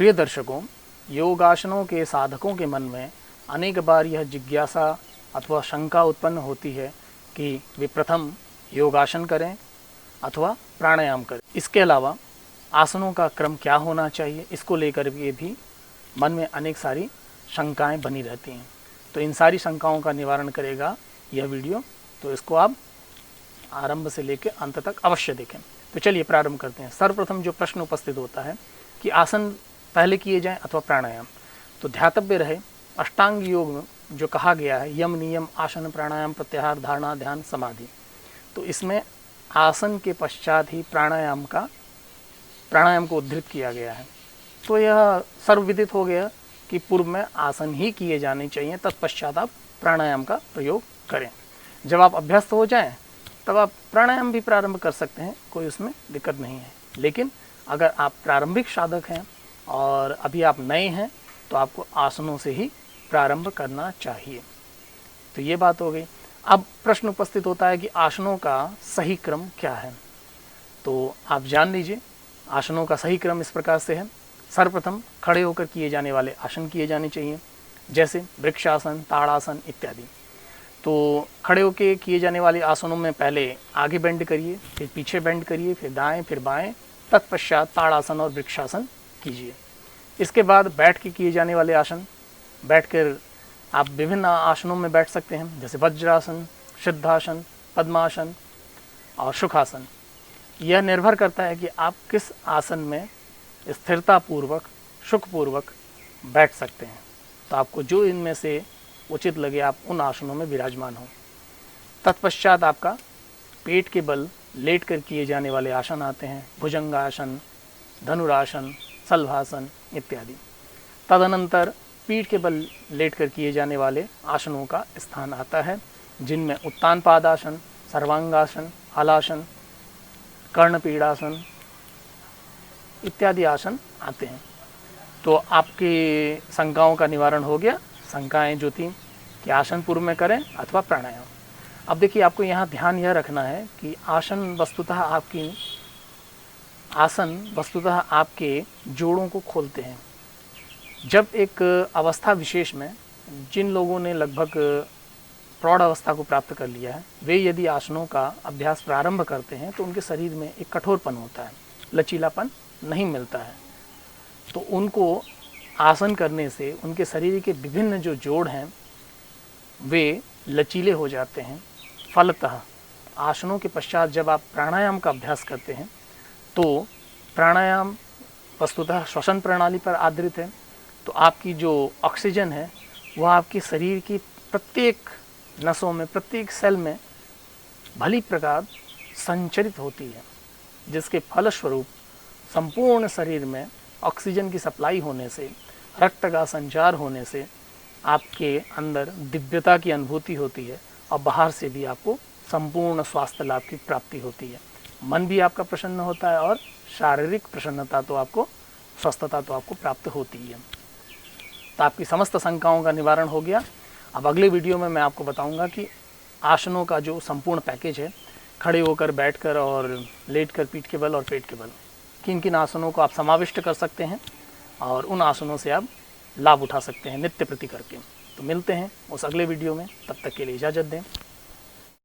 प्रिय दर्शकों, योगासनों के साधकों के मन में अनेक बार यह जिज्ञासा अथवा शंका उत्पन्न होती है कि वे प्रथम योगासन करें अथवा प्राणायाम करें। इसके अलावा आसनों का क्रम क्या होना चाहिए, इसको लेकर भी मन में अनेक सारी शंकाएं बनी रहती हैं। तो इन सारी शंकाओं का निवारण करेगा यह वीडियो, तो इसको आप आरंभ से लेकर अंत तक अवश्य देखें। तो चलिए प्रारंभ करते हैं। सर्वप्रथम जो प्रश्न उपस्थित होता है कि आसन पहले किए जाएं अथवा प्राणायाम, तो ध्यातव्य रहे अष्टांग योग में जो कहा गया है यम नियम आसन प्राणायाम प्रत्याहार धारणा ध्यान समाधि, तो इसमें आसन के पश्चात ही प्राणायाम को उद्धृत किया गया है। तो यह सर्वविदित हो गया कि पूर्व में आसन ही किए जाने चाहिए, तत्पश्चात आप प्राणायाम का प्रयोग करें। जब आप अभ्यस्त हो जाएं तब आप प्राणायाम भी प्रारंभ कर सकते हैं, कोई उसमें दिक्कत नहीं है। लेकिन अगर आप प्रारंभिक साधक हैं और अभी आप नए हैं तो आपको आसनों से ही प्रारंभ करना चाहिए। तो ये बात हो गई। अब प्रश्न उपस्थित होता है कि आसनों का सही क्रम क्या है। तो आप जान लीजिए, आसनों का सही क्रम इस प्रकार से है। सर्वप्रथम खड़े होकर किए जाने वाले आसन किए जाने चाहिए, जैसे वृक्षासन, ताड़ासन इत्यादि। तो खड़े होकर किए जाने वाले आसनों में पहले आगे बेंड करिए, फिर पीछे बेंड करिए, फिर दाएं, फिर बाएं, तत्पश्चात ताड़ासन और वृक्षासन कीजिए। इसके बाद बैठ के किए जाने वाले आसन, बैठकर आप विभिन्न आसनों में बैठ सकते हैं, जैसे वज्रासन, सिद्धासन, पद्मासन और सुखासन। यह निर्भर करता है कि आप किस आसन में स्थिरतापूर्वक सुखपूर्वक बैठ सकते हैं। तो आपको जो इनमें से उचित लगे आप उन आसनों में विराजमान हो। तत्पश्चात आपका पेट के बल लेट कर किए जाने वाले आसन आते हैं, भुजंगासन, धनुरासन, सल्वासन इत्यादि। तदनंतर पीठ के बल लेट कर किए जाने वाले आसनों का स्थान आता है, जिनमें उत्तान पादासन, सर्वांगासन, हलासन, कर्णपीड़ासन इत्यादि आसन आते हैं। तो आपकी शंकाओं का निवारण हो गया। शंकाएं जो थी कि आसन पूर्व में करें अथवा प्राणायाम। अब देखिए, आपको यहाँ ध्यान यह रखना है कि आसन वस्तुतः आपके जोड़ों को खोलते हैं। जब एक अवस्था विशेष में जिन लोगों ने लगभग प्रौढ़ अवस्था को प्राप्त कर लिया है, वे यदि आसनों का अभ्यास प्रारंभ करते हैं तो उनके शरीर में एक कठोरपन होता है, लचीलापन नहीं मिलता है। तो उनको आसन करने से उनके शरीर के विभिन्न जो जोड़ हैं वे लचीले हो जाते हैं। फलतः आसनों के पश्चात जब आप प्राणायाम का अभ्यास करते हैं तो प्राणायाम वस्तुतः श्वसन प्रणाली पर आधारित है। तो आपकी जो ऑक्सीजन है वह आपके शरीर की प्रत्येक नसों में, प्रत्येक सेल में भली प्रकार संचरित होती है, जिसके फलस्वरूप संपूर्ण शरीर में ऑक्सीजन की सप्लाई होने से, रक्त का संचार होने से आपके अंदर दिव्यता की अनुभूति होती है और बाहर से भी आपको संपूर्ण स्वास्थ्य लाभ की प्राप्ति होती है। मन भी आपका प्रसन्न होता है और शारीरिक प्रसन्नता तो आपको, स्वस्थता तो आपको प्राप्त होती है। तो आपकी समस्त शंकाओं का निवारण हो गया। अब अगले वीडियो में मैं आपको बताऊंगा कि आसनों का जो संपूर्ण पैकेज है, खड़े होकर, बैठकर और लेटकर, पीठ के बल और पेट के बल, किन किन आसनों को आप समाविष्ट कर सकते हैं और उन आसनों से आप लाभ उठा सकते हैं नित्य प्रति करके। तो मिलते हैं उस अगले वीडियो में, तब तक के लिए इजाज़त दें।